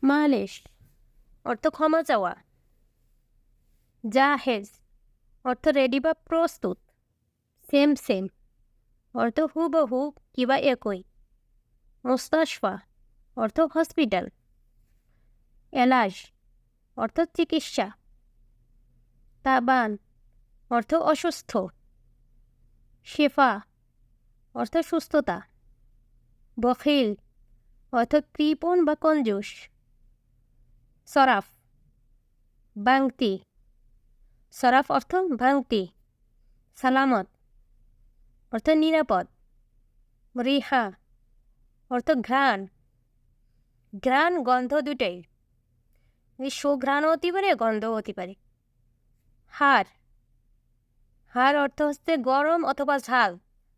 মালিশ অর্থ ক্ষমা চাওয়া। জাহেজ অর্থ রেডি বা প্রস্তুত। সেম সেম অর্থ হুবহু কিবা একই। মুস্তাশফা অর্থ হসপিটাল। এলাজ অর্থ চিকিৎসা। তাবান অর্থ অসুস্থ। শেফা অর্থ সুস্থতা। বখিল অর্থ কৃপণ বা কঞ্জুস। সরাফ ভাঙতি। সরাফ অর্থ ভাঙতি। সালামত অর্থ নিরাপদ। রিহা অর্থ ঘ্রাণ। ঘ্রাণ গন্ধ দুটাই, সুঘ্রাণও হতে পারে, গন্ধও হতে পারে। হাড় হাড় অর্থ হচ্ছে গরম অথবা ঝাল।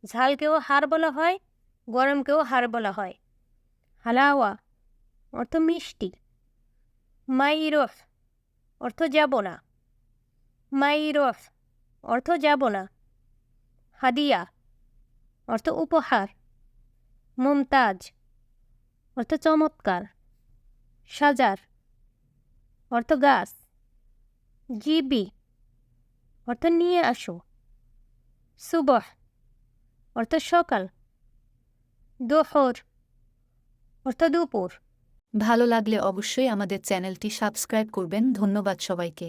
ঝালকেও হাড় বলা হয়, গরমকেও হাড় বলা হয়। হালাওয়া অর্থ মিষ্টি। মাইরফ অর্থ যাব না। মাইরফ অর্থ যাব না। হাদিয়া অর্থ উপহার। মুমতাজ অর্থ চমৎকার। সাজার অর্থ গাছ। জিবি অর্থ নিয়ে আসো। সুবহ অর্থ সকাল। দোহর অর্থ দুপুর। ভালো লাগলে অবশ্যই আমাদের চ্যানেলটি সাবস্ক্রাইব করবেন। ধন্যবাদ সবাইকে।